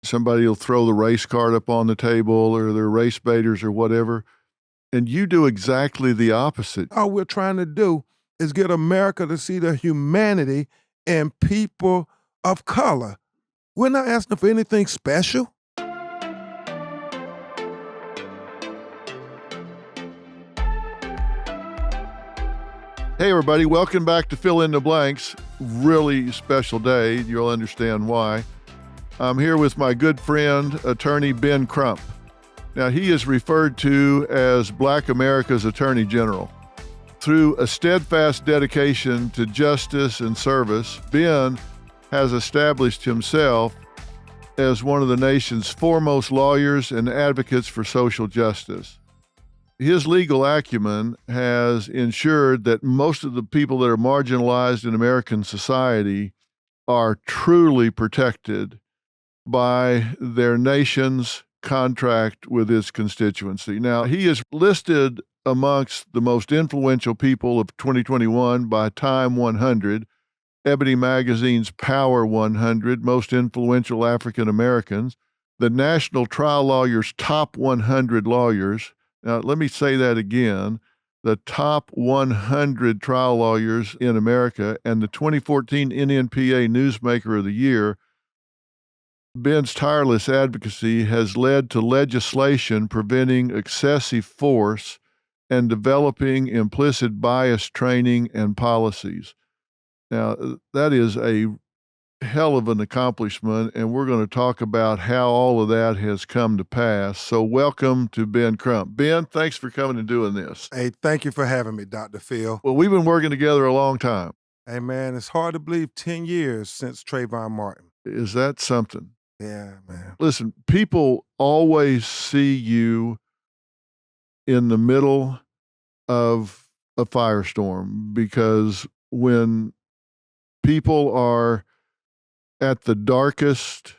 somebody will throw the race card up on the table or they're race baiters or whatever. And you do exactly the opposite. All we're trying to do is get America to see the humanity in people of color. We're not asking for anything special. Hey, everybody. Welcome back to Fill in the Blanks. Really special day. You'll understand why. I'm here with my good friend, attorney Ben Crump. Now, he is referred to as Black America's Attorney General. Through a steadfast dedication to justice and service, Ben has established himself as one of the nation's foremost lawyers and advocates for social justice. His legal acumen has ensured that most of the people that are marginalized in American society are truly protected by their nation's contract with its constituency. Now, he is listed amongst the most influential people of 2021 by Time 100, Ebony Magazine's Power 100, Most Influential African Americans, the National Trial Lawyers' Top 100 Lawyers. Now, let me say that again, the top 100 trial lawyers in America, and the 2014 NNPA Newsmaker of the Year. Ben's tireless advocacy has led to legislation preventing excessive force and developing implicit bias training and policies. Now, that is a hell of an accomplishment, and we're going to talk about how all of that has come to pass. So welcome to Ben Crump. Ben, thanks for coming and doing this. Hey, thank you for having me, Dr. Phil. Well, we've been working together a long time. Hey, man, it's hard to believe 10 years since Trayvon Martin. Is that something? Yeah, man. Listen, people always see you in the middle of a firestorm because when people are at the darkest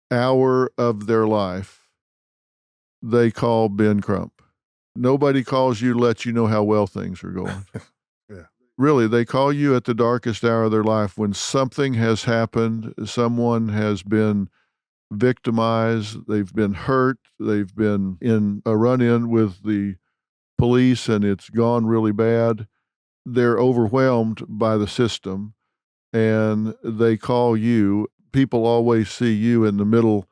hour of their life, they call Ben Crump. Nobody calls you to let you know how well things are going. Yeah. Really, they call you at the darkest hour of their life when something has happened, someone has been victimized, they've been hurt, they've been in a run-in with the police and it's gone really bad. They're overwhelmed by the system. And they call you. People always see you in the middle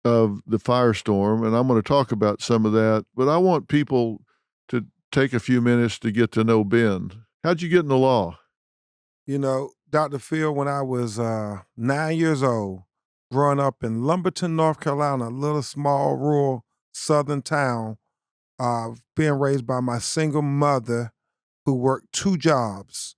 of the firestorm, and I'm going to talk about some of that, but I want people to take a few minutes to get to know Ben. How'd you get in the law? You know, Dr. Phil, when I was 9 years old, growing up in Lumberton, North Carolina, a little small rural southern town, being raised by my single mother who worked two jobs.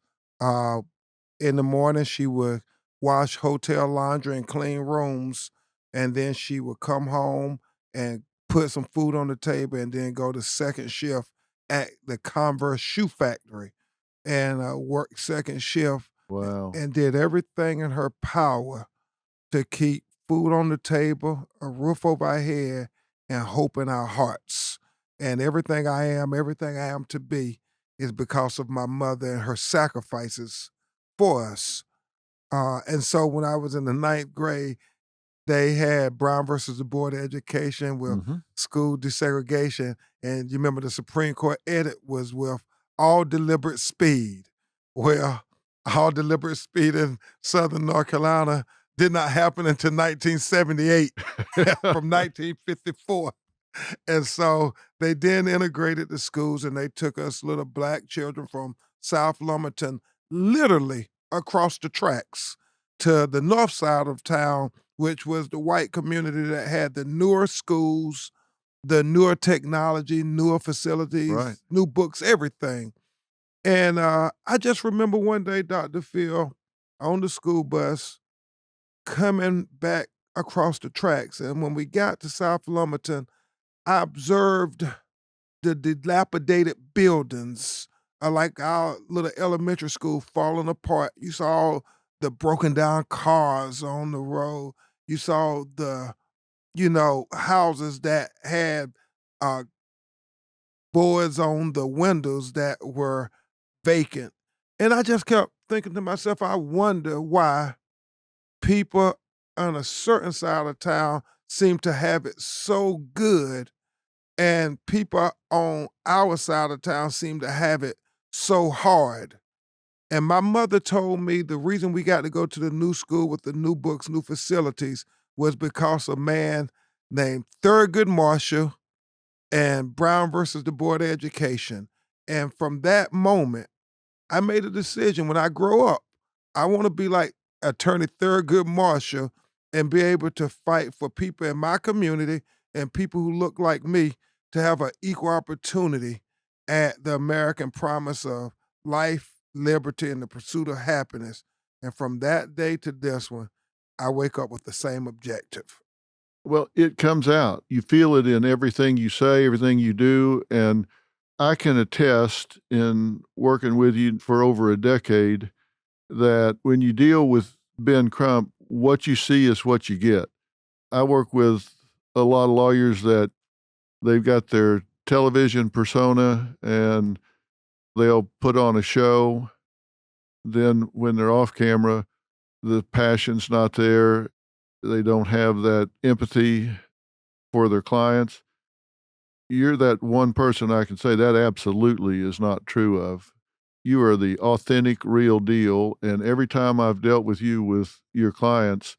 In the morning, she would wash hotel laundry and clean rooms, and then she would come home and put some food on the table and then go to second shift at the Converse shoe factory and work second shift. Wow. And did everything in her power to keep food on the table, a roof over our head, and hope in our hearts. And everything I am to be is because of my mother and her sacrifices for us. And so when I was in the 9th grade, they had Brown versus the Board of Education with school desegregation. And you remember the Supreme Court edit was with all deliberate speed. Well, all deliberate speed in Southern North Carolina did not happen until 1978 from 1954. And so they then integrated the schools and they took us little Black children from South Lumberton literally across the tracks to the north side of town, which was the white community that had the newer schools, the newer technology, newer facilities, Right. new books, everything. And I just remember one day, Dr. Phil, on the school bus, coming back across the tracks. And when we got to South Lumberton, I observed the dilapidated buildings, like our little elementary school falling apart. You saw the broken down cars on the road. You saw the, houses that had boards on the windows that were vacant. And I just kept thinking to myself, I wonder why people on a certain side of town seem to have it so good, and people on our side of town seem to have it so hard. And my mother told me the reason we got to go to the new school with the new books, new facilities, was because a man named Thurgood Marshall and Brown versus the Board of Education. And from that moment, I made a decision when I grow up, I want to be like Attorney Thurgood Marshall and be able to fight for people in my community and people who look like me to have an equal opportunity at the American promise of life, liberty, and the pursuit of happiness. And from that day to this one, I wake up with the same objective. Well, it comes out. You feel it in everything you say, everything you do. And I can attest in working with you for over a decade that when you deal with Ben Crump, what you see is what you get. I work with a lot of lawyers that they've got their television persona and they'll put on a show. Then when they're off camera, the passion's not there. They don't have that empathy for their clients. You're that one person I can say that absolutely is not true of. You are the authentic, real deal. And every time I've dealt with you with your clients,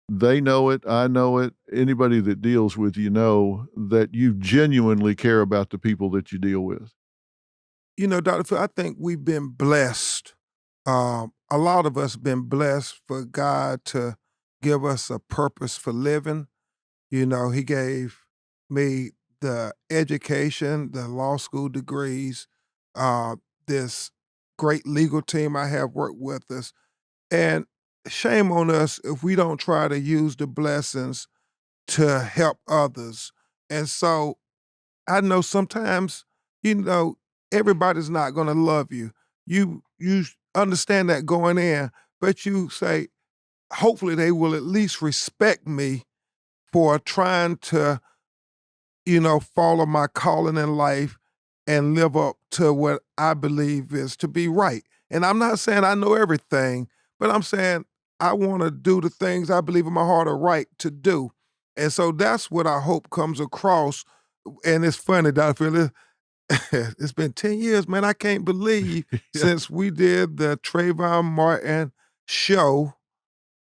they know it. I know it. Anybody that deals with you know that you genuinely care about the people that you deal with. You know, Dr. Phil, I think we've been blessed. A lot of us been blessed for God to give us a purpose for living. You know, He gave me the education, the law school degrees, this great legal team I have worked with us. And shame on us if we don't try to use the blessings to help others. And so I know sometimes, you know, everybody's not going to love you. You understand that going in, but you say, hopefully they will at least respect me for trying to, you know, follow my calling in life and live up to what I believe is to be right. And I'm not saying I know everything, but I'm saying I want to do the things I believe in my heart are right to do. And so that's what I hope comes across. And it's funny, Dr. Phil, it's been 10 years, man. I can't believe Yeah. since we did the Trayvon Martin show,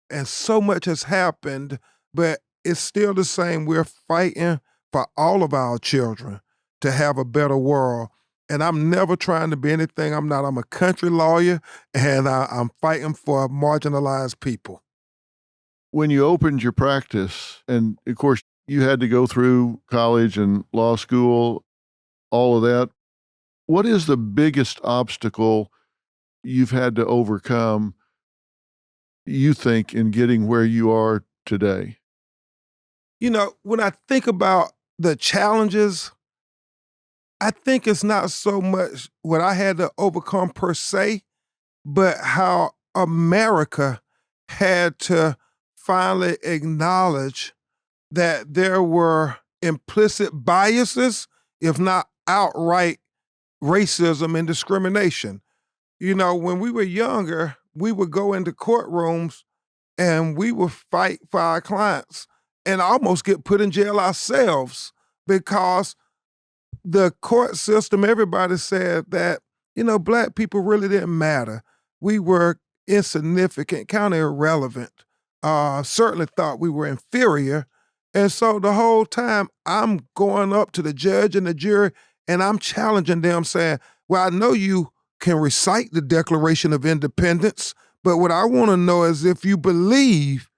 and so much has happened, but it's still the same. We're fighting for all of our children to have a better world. And I'm never trying to be anything I'm not. I'm a country lawyer, and I'm fighting for marginalized people. When you opened your practice, and of course, you had to go through college and law school, all of that. What is the biggest obstacle you've had to overcome, you think, in getting where you are today? You know, when I think about the challenges, I think it's not so much what I had to overcome per se, but how America had to finally acknowledge that there were implicit biases, if not outright racism and discrimination. You know, when we were younger, we would go into courtrooms and we would fight for our clients and almost get put in jail ourselves because the court system, everybody said that, you know, Black people really didn't matter. We were insignificant, kind of irrelevant, certainly thought we were inferior. And so the whole time I'm going up to the judge and the jury and I'm challenging them saying, well, I know you can recite the Declaration of Independence, but what I want to know is if you believe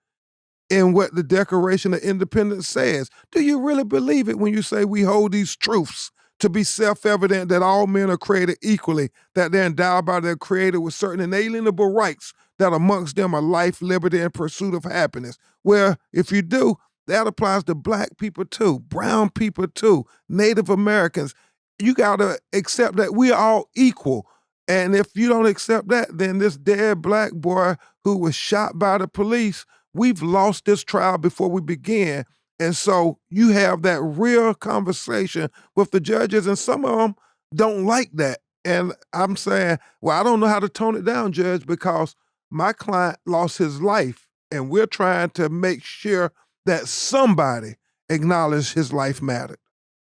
in what the Declaration of Independence says. Do you really believe it when you say we hold these truths to be self-evident that all men are created equally, that they're endowed by their Creator with certain inalienable rights, that amongst them are life, liberty, and pursuit of happiness? Well, if you do, that applies to Black people too, brown people too, Native Americans. You got to accept that we are all equal. And if you don't accept that, then this dead Black boy who was shot by the police, we've lost this trial before we begin. And so you have that real conversation with the judges, and some of them don't like that. And I'm saying, well, I don't know how to tone it down, Judge, because my client lost his life And we're trying to make sure that somebody acknowledge his life mattered.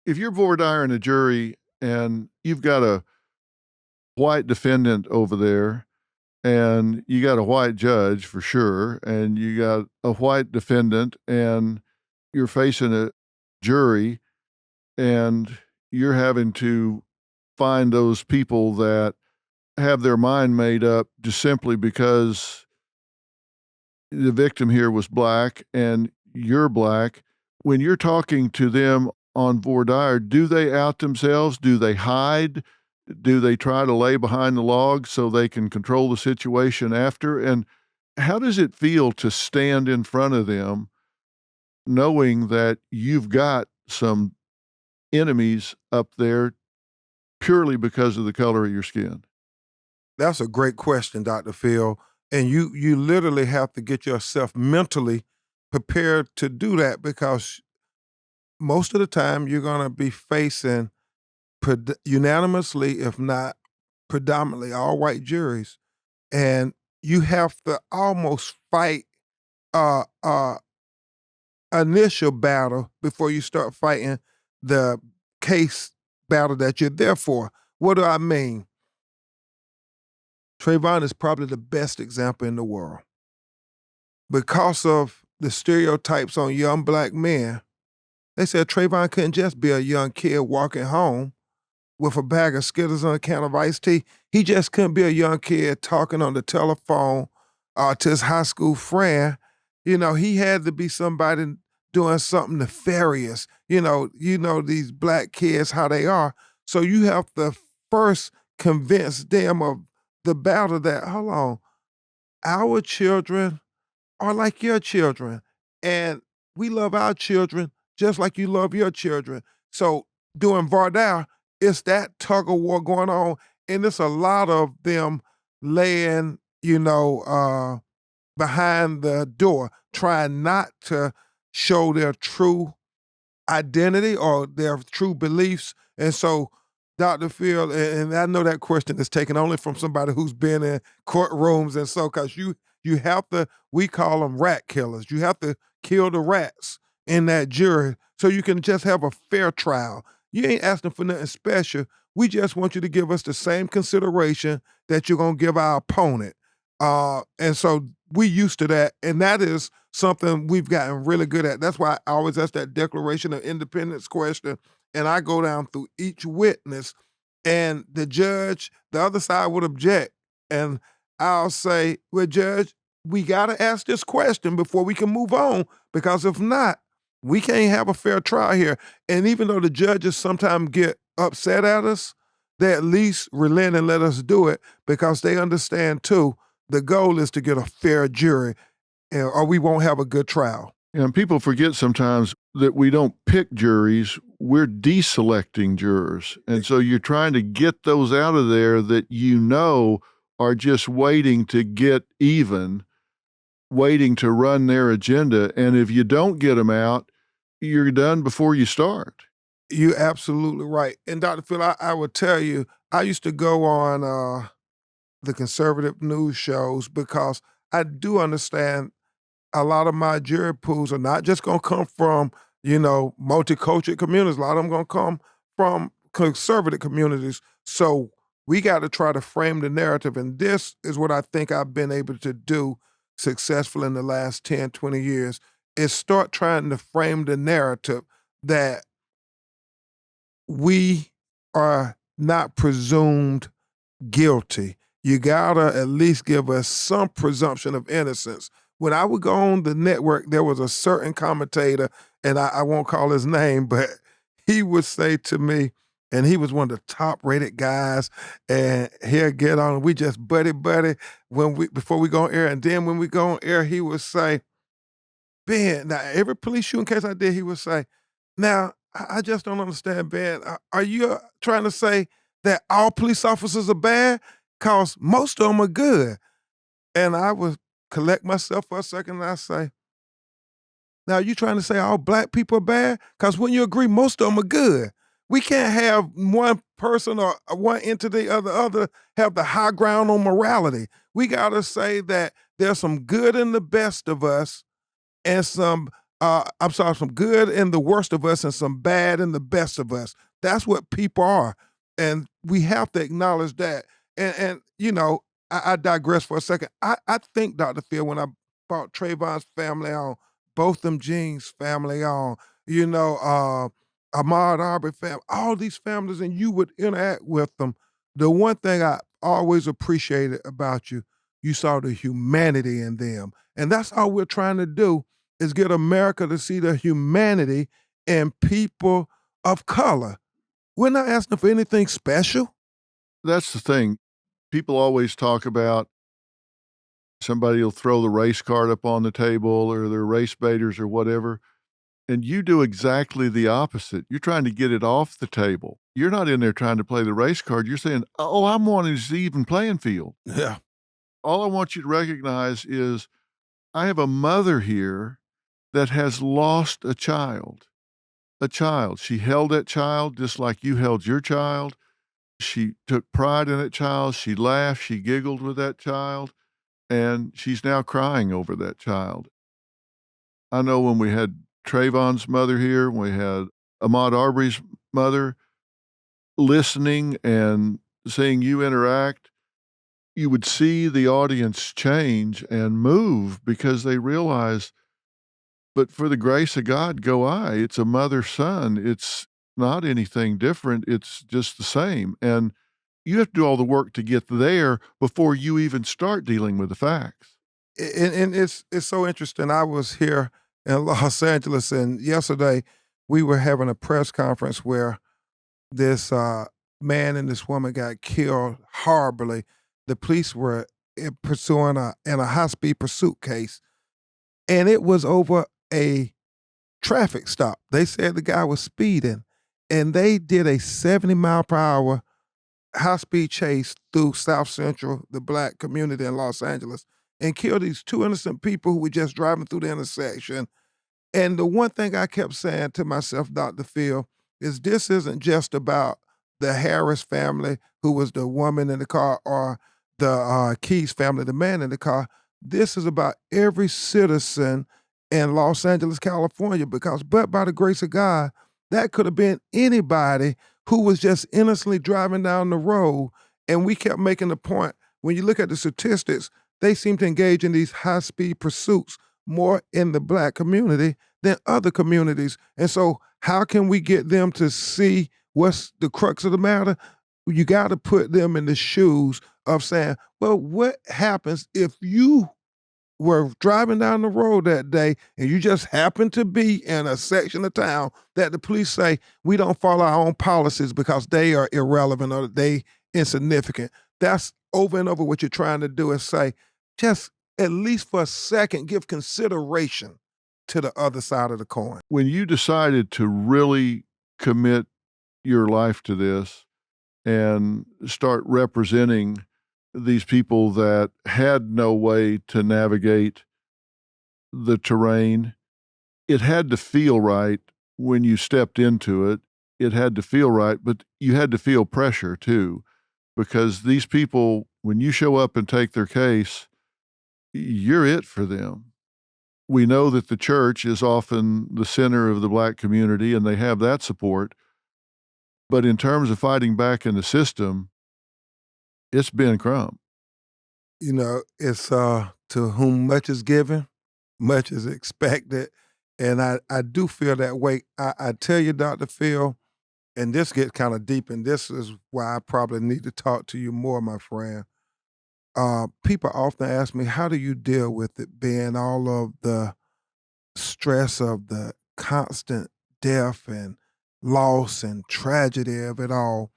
If you're voir dire in a jury and you've got a white defendant over there and you got a white judge for sure, and you got a white defendant and you're facing a jury and you're having to find those people that have their mind made up just simply because the victim here was black and you're black. When you're talking to them on voir dire, do they out themselves? Do they hide? Do they try to lay behind the log so they can control the situation after? And how does it feel to stand in front of them knowing that you've got some enemies up there purely because of the color of your skin? That's a great question, Dr. Phil. And you literally have to get yourself mentally prepared to do that, because most of the time you're going to be facing unanimously, if not predominantly, all white juries. And you have to almost fight initial battle before you start fighting the case battle that you're there for. What do I mean? Trayvon is probably the best example in the world. Because of the stereotypes on young black men, they said Trayvon couldn't just be a young kid walking home with a bag of Skittles and a can of iced tea. He just couldn't be a young kid talking on the telephone to his high school friend. You know, he had to be somebody doing something nefarious. You know these black kids, how they are. So you have to first convince them of the battle that, hold on, our children are like your children. And we love our children just like you love your children. So during Vardar, it's that tug of war going on. And it's a lot of them laying, behind the door, trying not to show their true identity or their true beliefs. And so, Dr. Phil, and I know that question is taken only from somebody who's been in courtrooms, and so, because you have to, we call them rat killers. You have to kill the rats in that jury so you can just have a fair trial. You ain't asking for nothing special. We just want you to give us the same consideration that you're going to give our opponent. And so we used to that, and that is something we've gotten really good at. That's why I always ask that Declaration of Independence question, and I go down through each witness, and the judge, the other side would object, and I'll say, well, Judge, we got to ask this question before we can move on, because if not, we can't have a fair trial here. And even though the judges sometimes get upset at us, they at least relent and let us do it, because they understand, too, the goal is to get a fair jury, or we won't have a good trial. And people forget sometimes that we don't pick juries, we're deselecting jurors. And so you're trying to get those out of there that are just waiting to get even, waiting to run their agenda. And if you don't get them out, you're done before you start. You're absolutely right. And Dr. Phil, I would tell you, I used to go on the conservative news shows, because I do understand a lot of my jury pools are not just going to come from, multicultural communities. A lot of them going to come from conservative communities. So we got to try to frame the narrative. And this is what I think I've been able to do successfully in the last 10, 20 years, is start trying to frame the narrative that we are not presumed guilty. You gotta at least give us some presumption of innocence. When I would go on the network, there was a certain commentator, and I won't call his name, but he would say to me, and he was one of the top-rated guys, and he'll get on, we just buddy before we go on air, and then when we go on air, he would say, Ben, now every police shooting case I did, he would say, now, I just don't understand, Ben, are you trying to say that all police officers are bad? Because most of them are good. And I would collect myself for a second, and I say, now you trying to say all black people are bad? Because when you agree, most of them are good. We can't have one person or one entity or the other have the high ground on morality. We got to say that there's some good in the best of us and some good in the worst of us and some bad in the best of us. That's what people are. And we have to acknowledge that. And I digress for a second. I think, Dr. Phil, when I brought Trayvon's family on, Botham Jean's family on, Ahmaud Arbery family, all these families, and you would interact with them. The one thing I always appreciated about you, you saw the humanity in them. And that's all we're trying to do is get America to see the humanity in people of color. We're not asking for anything special. That's the thing. People always talk about somebody will throw the race card up on the table or they're race baiters or whatever. And you do exactly the opposite. You're trying to get it off the table. You're not in there trying to play the race card. You're saying, oh, I'm wanting to see even playing field. Yeah. All I want you to recognize is I have a mother here that has lost a child. A child. She held that child just like you held your child. She took pride in that child. She laughed. She giggled with that child. And she's now crying over that child. I know when we had Trayvon's mother here, we had Ahmaud Arbery's mother, listening and seeing you interact, you would see the audience change and move because they realize, but for the grace of God go I. It's a mother-son. It's not anything different. It's just the same. And you have to do all the work to get there before you even start dealing with the facts. And it's so interesting. I was here in Los Angeles, and yesterday we were having a press conference where this man and this woman got killed horribly. The police were pursuing in a high-speed pursuit case, and it was over a traffic stop. They said the guy was speeding, and they did a 70-mile-per-hour high-speed chase through South Central, the Black community in Los Angeles, and killed these two innocent people who were just driving through the intersection. And the one thing I kept saying to myself, Dr. Phil, is this isn't just about the Harris family, who was the woman in the car, or the Keys family, the man in the car. This is about every citizen in Los Angeles, California, but by the grace of God, that could have been anybody who was just innocently driving down the road. And we kept making the point, when you look at the statistics, they seem to engage in these high-speed pursuits more in the Black community than other communities. And so how can we get them to see what's the crux of the matter? You got to put them in the shoes of saying, well, what happens if you were driving down the road that day and you just happened to be in a section of town that the police say, we don't follow our own policies because they are irrelevant or they insignificant. That's over and over what you're trying to do is say, just at least for a second, give consideration to the other side of the coin. When you decided to really commit your life to this and start representing these people that had no way to navigate the terrain, it had to feel right when you stepped into it. It had to feel right, but you had to feel pressure too, because these people, when you show up and take their case, you're it for them. We know that the church is often the center of the Black community and they have that support. But in terms of fighting back in the system, it's Ben Crump. You know, it's to whom much is given, much is expected. And I do feel that way. I tell you, Dr. Phil, and this gets kind of deep, and this is why I probably need to talk to you more, my friend. People often ask me, how do you deal with it being all of the stress of the constant death and loss and tragedy of it all?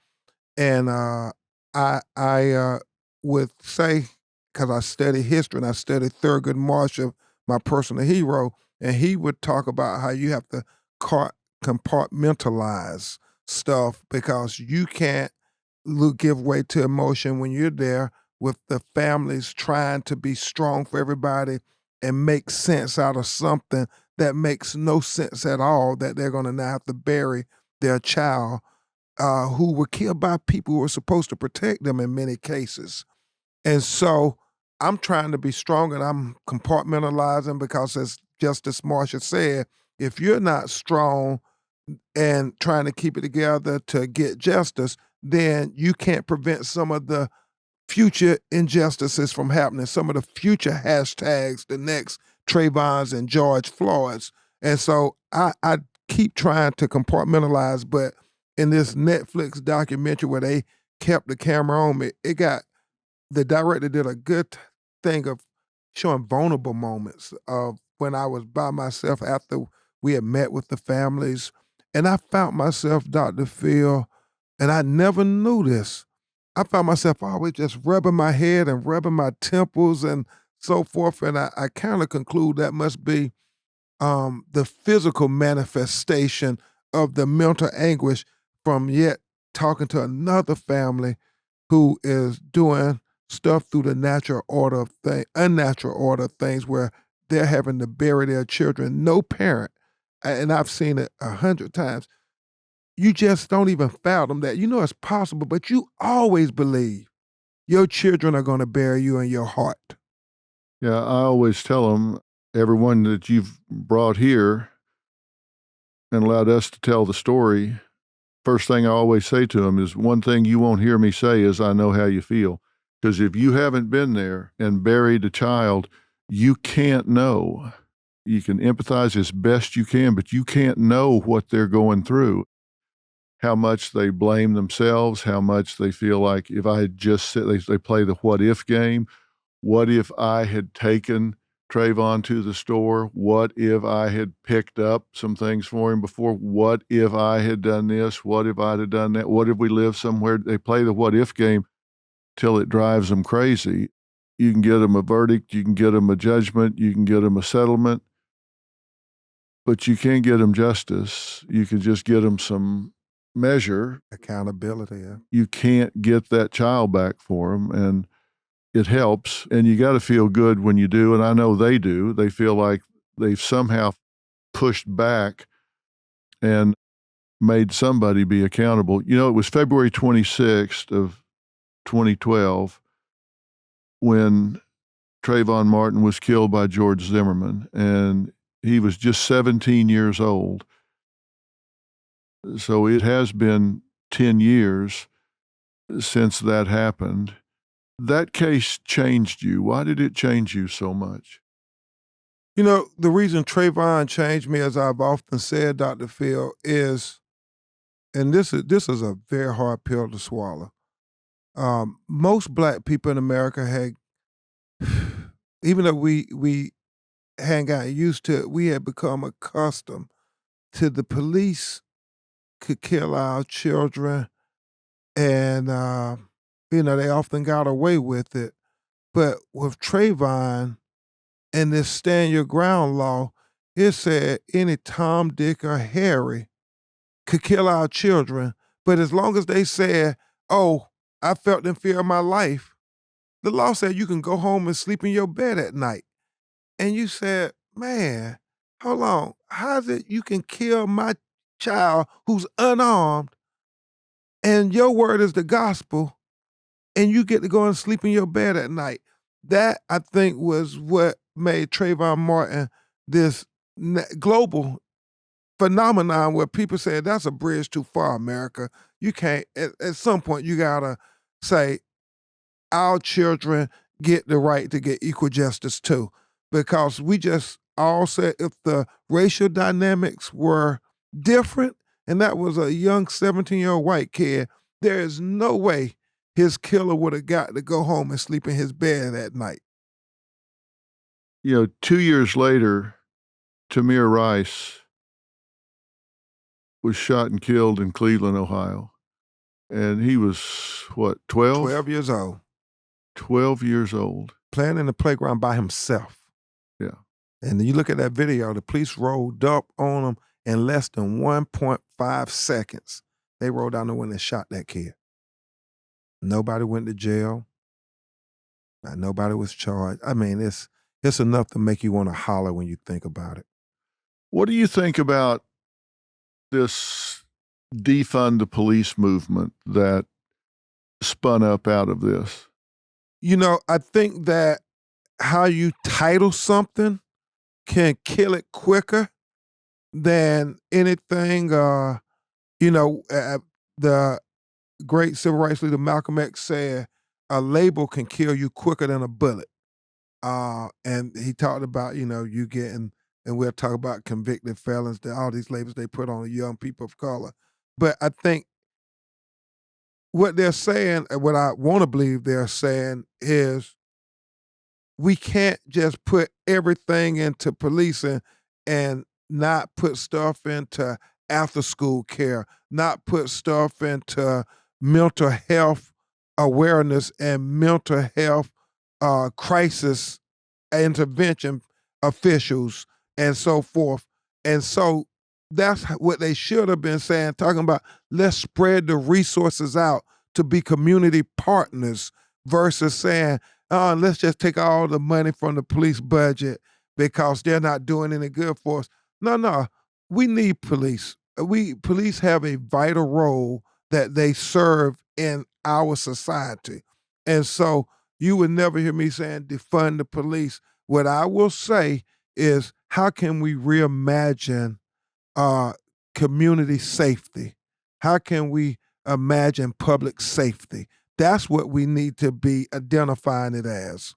And I would say, because I study history and I study Thurgood Marshall, my personal hero, and he would talk about how you have to compartmentalize stuff because you can't give way to emotion when you're there with the families trying to be strong for everybody and make sense out of something that makes no sense at all, that they're going to now have to bury their child. who were killed by people who were supposed to protect them in many cases. And so I'm trying to be strong and I'm compartmentalizing because, as Justice Marshall said, if you're not strong and trying to keep it together to get justice, then you can't prevent some of the future injustices from happening, some of the future hashtags, the next Trayvons and George Floyds. And so I keep trying to compartmentalize, but in this Netflix documentary where they kept the camera on me, the director did a good thing of showing vulnerable moments of when I was by myself after we had met with the families. And I found myself, Dr. Phil, and I never knew this. I found myself always just rubbing my head and rubbing my temples and so forth. And I kind of conclude that must be the physical manifestation of the mental anguish from yet talking to another family who is doing stuff through the unnatural order of things where they're having to bury their children. No parent, and I've seen it 100 times, you just don't even fathom that. You know it's possible, but you always believe your children are going to bury you in your heart. Yeah, I always tell them, everyone that you've brought here and allowed us to tell the story, first thing I always say to them is, one thing you won't hear me say is, I know how you feel. Because if you haven't been there and buried a child, you can't know. You can empathize as best you can, but you can't know what they're going through. How much they blame themselves, how much they feel like, if I had just said, they play the what if game. What if I had taken Trayvon to the store? What if I had picked up some things for him before? What if I had done this? What if I'd have done that? What if we lived somewhere? They play the what if game till it drives them crazy. You can get them a verdict, you can get them a judgment, you can get them a settlement, but you can't get them justice. You can just get them some measure. Accountability, yeah. You can't get that child back for them, and it helps, and you got to feel good when you do, and I know they do. They feel like they've somehow pushed back and made somebody be accountable. You know, it was February 26th of 2012 when Trayvon Martin was killed by George Zimmerman, and he was just 17 years old. So it has been 10 years since that happened. That case changed you. Why did it change you so much? You know, the reason Trayvon changed me, as I've often said, Dr. Phil, is, and this is a very hard pill to swallow. Most Black people in America had, even though we hadn't gotten used to it, we had become accustomed to the police could kill our children, and they often got away with it. But with Trayvon and this stand your ground law, it said any Tom, Dick, or Harry could kill our children. But as long as they said, oh, I felt in fear of my life, the law said you can go home and sleep in your bed at night. And you said, man, hold on, how is it you can kill my child who's unarmed and your word is the gospel and you get to go and sleep in your bed at night? That, I think, was what made Trayvon Martin this global phenomenon where people say, that's a bridge too far, America. You can't, at some point, you gotta say, our children get the right to get equal justice too. Because we just all said if the racial dynamics were different, and that was a young 17-year-old white kid, there is no way his killer would have got to go home and sleep in his bed at night. 2 years later, Tamir Rice was shot and killed in Cleveland, Ohio. And he was, what, 12? 12 years old. 12 years old. Playing in the playground by himself. Yeah. And you look at that video, the police rolled up on him in less than 1.5 seconds. They rolled down the window and shot that kid. Nobody went to jail. Nobody was charged. I mean, it's enough to make you want to holler when you think about it. What do you think about this defund the police movement that spun up out of this? You know, I think that how you title something can kill it quicker than anything. The great civil rights leader Malcolm X said, a label can kill you quicker than a bullet. And he talked about, you getting, and we'll talk about convicted felons, all these labels they put on young people of color. But I think what they're saying, and what I want to believe they're saying is we can't just put everything into policing and not put stuff into after school care, not put stuff into mental health awareness and mental health crisis intervention officials and so forth. And so that's what they should have been saying, talking about let's spread the resources out to be community partners versus saying, let's just take all the money from the police budget because they're not doing any good for us. No, we need police. Police have a vital role that they serve in our society. And so you would never hear me saying defund the police. What I will say is, how can we reimagine community safety? How can we imagine public safety? That's what we need to be identifying it as.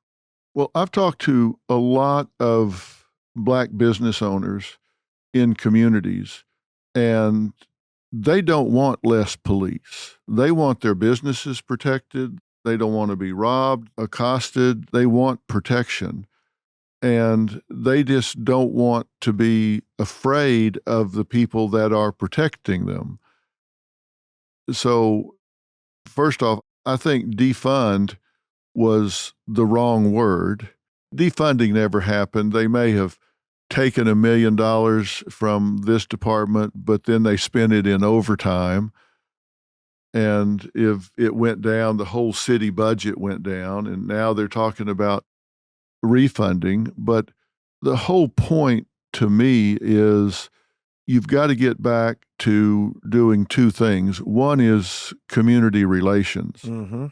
Well, I've talked to a lot of Black business owners in communities, and they don't want less police. They want their businesses protected. They don't want to be robbed, accosted. They want protection. And they just don't want to be afraid of the people that are protecting them. So, first off, I think defund was the wrong word. Defunding never happened. They may have taken $1 million from this department, but then they spent it in overtime. And if it went down, the whole city budget went down. And now they're talking about refunding. But the whole point to me is you've got to get back to doing two things. One is community relations. Mm-hmm.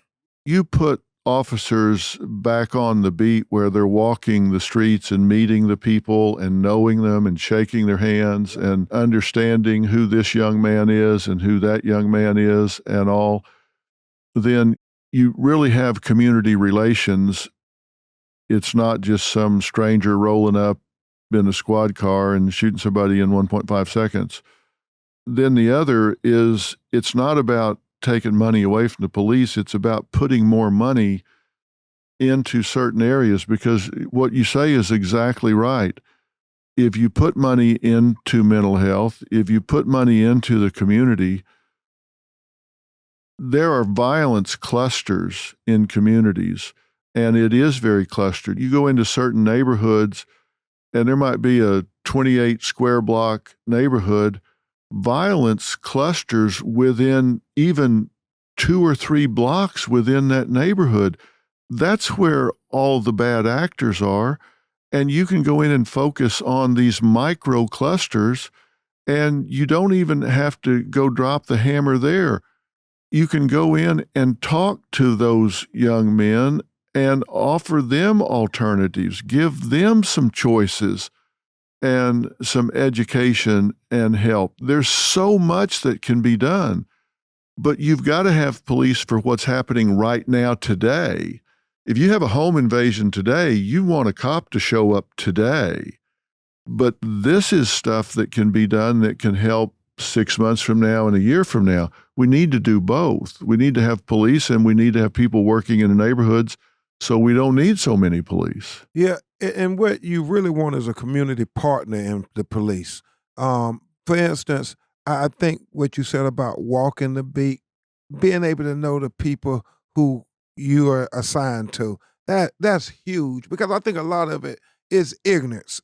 You put officers back on the beat where they're walking the streets and meeting the people and knowing them and shaking their hands and understanding who this young man is and who that young man is and all, then you really have community relations. It's not just some stranger rolling up in a squad car and shooting somebody in 1.5 seconds. Then the other is, it's not about taking money away from the police. It's about putting more money into certain areas, because what you say is exactly right. If you put money into mental health, if you put money into the community, there are violence clusters in communities, and it is very clustered. You go into certain neighborhoods, and there might be a 28 square block neighborhood, violence clusters within even 2 or 3 blocks within that neighborhood. That's where all the bad actors are. And you can go in and focus on these micro clusters, and you don't even have to go drop the hammer there. You can go in and talk to those young men and offer them alternatives, give them some choices and some education and help. There's so much that can be done, but you've got to have police for what's happening right now today. If you have a home invasion today, you want a cop to show up today. But this is stuff that can be done that can help 6 months from now and a year from now. We need to do both. We need to have police, and we need to have people working in the neighborhoods, so we don't need so many police. Yeah, and what you really want is a community partner in the police. For instance, I think what you said about walking the beat, being able to know the people who you are assigned to, that's huge, because I think a lot of it is ignorance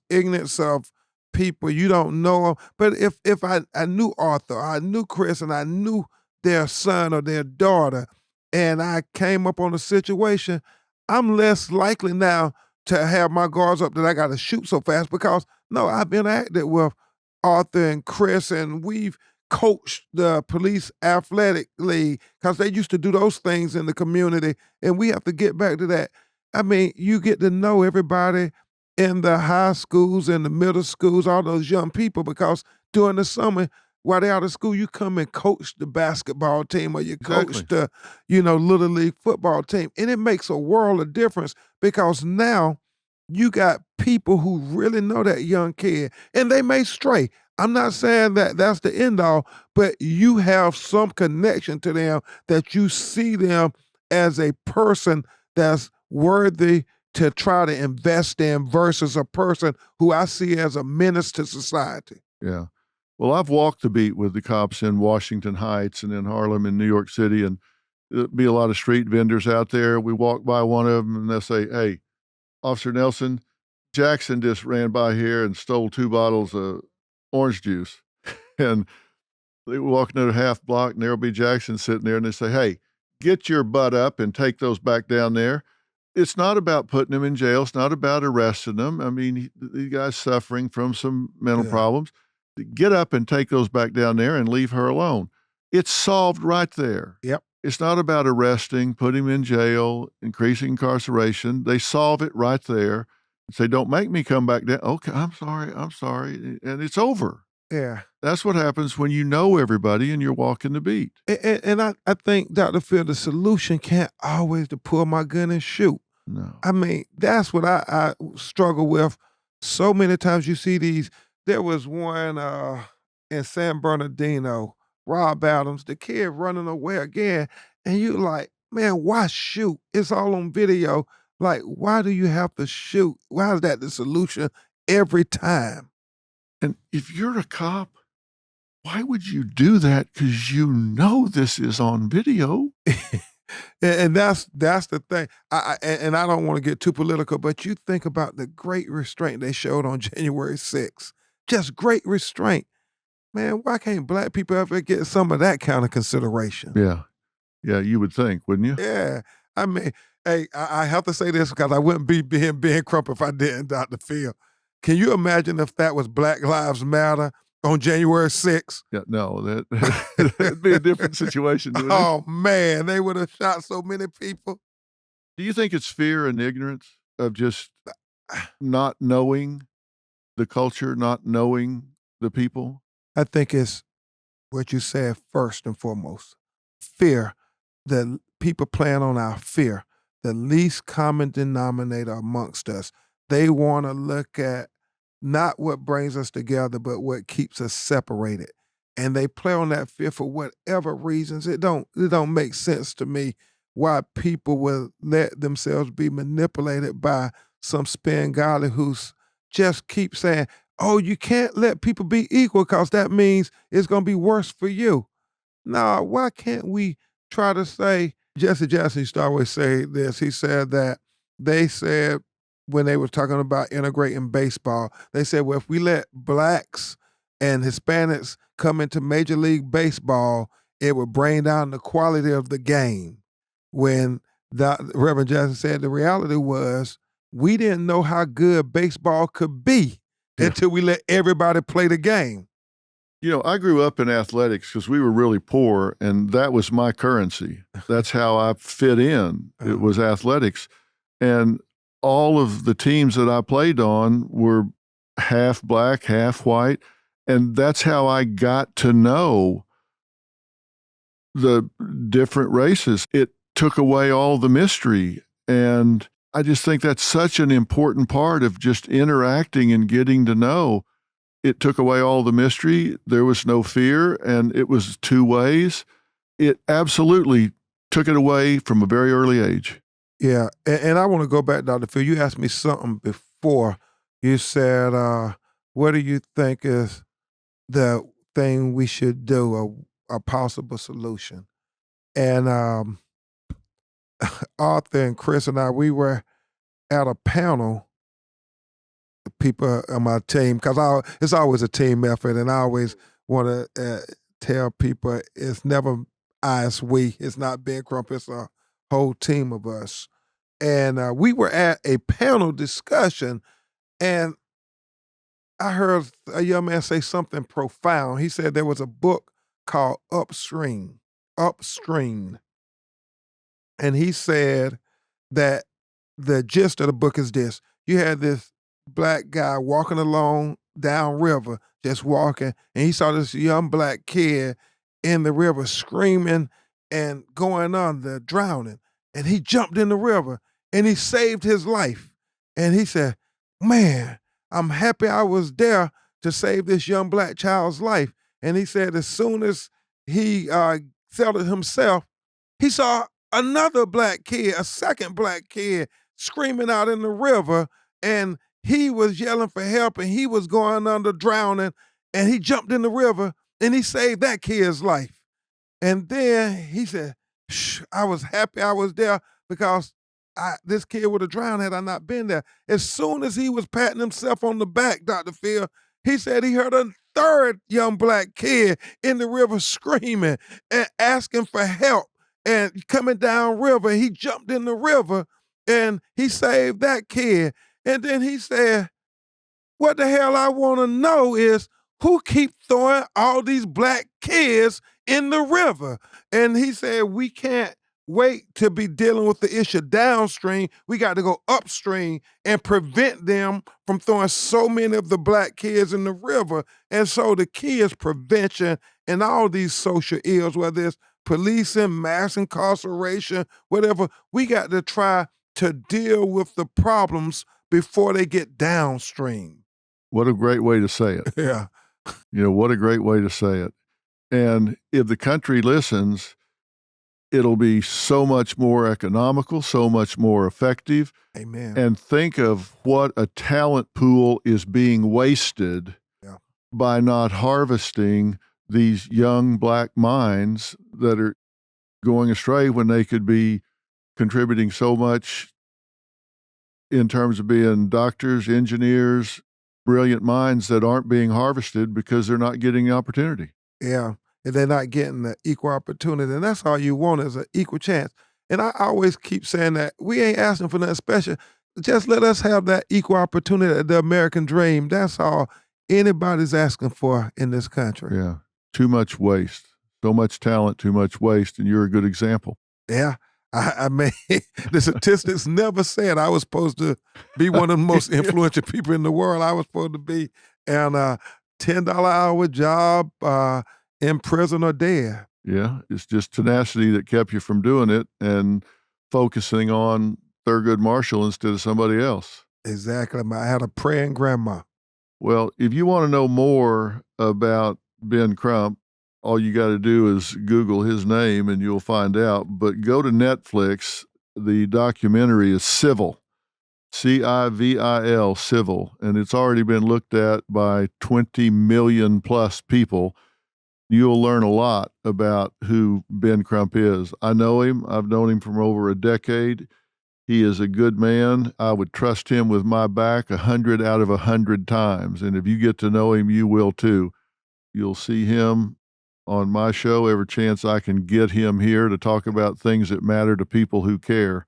of people. You don't know them. But if I knew Arthur, I knew Chris, and I knew their son or their daughter, and I came up on a situation, I'm less likely now to have my guards up that I got to shoot so fast, because, no, I've interacted with Arthur and Chris, and we've coach the police athletic league, because they used to do those things in the community, and we have to get back to that. I mean, you get to know everybody in the high schools and the middle schools, all those young people, because during the summer, while they're out of school, you come and coach the basketball team or you coach Exactly. the, little league football team. And it makes a world of difference because now you got people who really know that young kid and they may stray. I'm not saying that that's the end all, but you have some connection to them that you see them as a person that's worthy to try to invest in versus a person who I see as a menace to society. Yeah. Well, I've walked the beat with the cops in Washington Heights and in Harlem and New York City, and there'll be a lot of street vendors out there. We walk by one of them and they'll say, "Hey, Officer Nelson, Jackson just ran by here and stole 2 bottles of orange juice." And they walk another half block and there'll be Jackson sitting there and they say, "Hey, get your butt up and take those back down there." It's not about putting them in jail. It's not about arresting them. I mean, the guy's suffering from some mental Yeah. problems. Get up and take those back down there and leave her alone. It's solved right there. Yep. It's not about arresting, putting him in jail, increasing incarceration. They solve it right there. Say, "Don't make me come back down." "Okay, I'm sorry," and it's over. Yeah. That's what happens when you know everybody and you're walking the beat. And I think, Dr. Phil, the solution can't always to pull my gun and shoot. No. I mean, that's what I struggle with. So many times you see these. There was one in San Bernardino, Rob Adams, the kid running away again, and you like, man, why shoot? It's all on video. Like, why do you have to shoot? Why is that the solution every time? And if you're a cop, why would you do that? Because you know this is on video. And that's the thing. And I don't want to get too political, but you think about the great restraint they showed on January 6th. Just great restraint. Man, why can't black people ever get some of that kind of consideration? Yeah. Yeah, you would think, wouldn't you? Yeah. I mean, hey, I have to say this because I wouldn't be being Ben Crump if I didn't, Dr. Phil. Can you imagine if that was Black Lives Matter on January 6th? Yeah, no, that'd be a different situation, wouldn't it? Oh, man, they would have shot so many people. Do you think it's fear and ignorance of just not knowing the culture, not knowing the people? I think it's what you said first and foremost. Fear. The people playing on our fear, the least common denominator amongst us. They want to look at not what brings us together, but what keeps us separated. And they play on that fear for whatever reasons. It don't make sense to me why people will let themselves be manipulated by some Spengali who's just keep saying, "Oh, you can't let people be equal because that means it's going to be worse for you." Nah, why can't we try to say, Jesse Jackson used to always say this. He said that they said when they were talking about integrating baseball, they said, well, if we let blacks and Hispanics come into Major League Baseball, it would bring down the quality of the game. When Reverend Jackson said the reality was we didn't know how good baseball could be until we let everybody play the game. You know, I grew up in athletics because we were really poor, and that was my currency. That's how I fit in. It was athletics. And all of the teams that I played on were half black, half white. And that's how I got to know the different races. It took away all the mystery. And I just think that's such an important part of just interacting and getting to know. It took away all the mystery. There was no fear, and it was two ways. It absolutely took it away from a very early age. Yeah, and I want to go back, Dr. Phil. You asked me something before. You said, what do you think is the thing we should do, a possible solution? And Arthur and Chris and I, we were at a panel, people on my team, because it's always a team effort, and I always want to tell people it's never I, it's we. It's not Ben Crump, it's a whole team of us. And we were at a panel discussion, and I heard a young man say something profound. He said there was a book called Upstream. Upstream. And he said that the gist of the book is this. You had this black guy walking along downriver, just walking, and he saw this young black kid in the river screaming and going under, drowning. And he jumped in the river and he saved his life. And he said, man, I'm happy I was there to save this young black child's life. And he said as soon as he settled himself, he saw another black kid, a second black kid, screaming out in the river, and he was yelling for help, and he was going under, drowning, and he jumped in the river, and he saved that kid's life. And then he said, I was happy I was there because this kid would have drowned had I not been there. As soon as he was patting himself on the back, Dr. Phil, he said he heard a third young black kid in the river screaming and asking for help and coming down river. He jumped in the river and he saved that kid. And then he said, what the hell I want to know is who keep throwing all these black kids in the river? And he said, we can't wait to be dealing with the issue downstream. We got to go upstream and prevent them from throwing so many of the black kids in the river. And so the key is prevention and all these social ills, whether it's policing, mass incarceration, whatever. We got to try to deal with the problems before they get downstream. What a great way to say it. Yeah. What a great way to say it. And if the country listens, it'll be so much more economical, so much more effective. Amen. And think of what a talent pool is being wasted by not harvesting these young black minds that are going astray when they could be contributing so much in terms of being doctors, engineers, brilliant minds that aren't being harvested because they're not getting the opportunity. Yeah. And they're not getting the equal opportunity. And that's all you want is an equal chance. And I always keep saying that we ain't asking for nothing special. Just let us have that equal opportunity, the American dream. That's all anybody's asking for in this country. Yeah. Too much waste. So much talent, too much waste. And you're a good example. Yeah. I mean, the statistics never said I was supposed to be one of the most influential people in the world. I was supposed to be in a $10 hour job, in prison or dead. Yeah, it's just tenacity that kept you from doing it and focusing on Thurgood Marshall instead of somebody else. Exactly. I had a praying grandma. Well, if you want to know more about Ben Crump, all you got to do is Google his name and you'll find out. But go to Netflix. The documentary is Civil, Civil, Civil, and it's already been looked at by 20 million plus people. You'll learn a lot about who Ben Crump is. I know him. I've known him for over a decade. He is a good man. I would trust him with my back 100 out of 100 times. And if you get to know him, you will too. You'll see him on my show every chance I can get him here to talk about things that matter to people who care.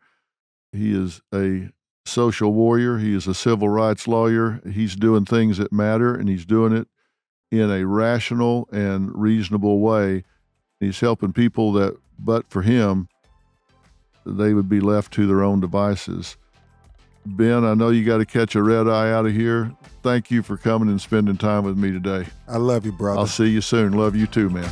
He is a social warrior. He is a civil rights lawyer. He's doing things that matter, and he's doing it in a rational and reasonable way. He's helping people that, but for him, they would be left to their own devices. Ben, I know you got to catch a red eye out of here. Thank you for coming and spending time with me today. I love you, brother. I'll see you soon. Love you too, man.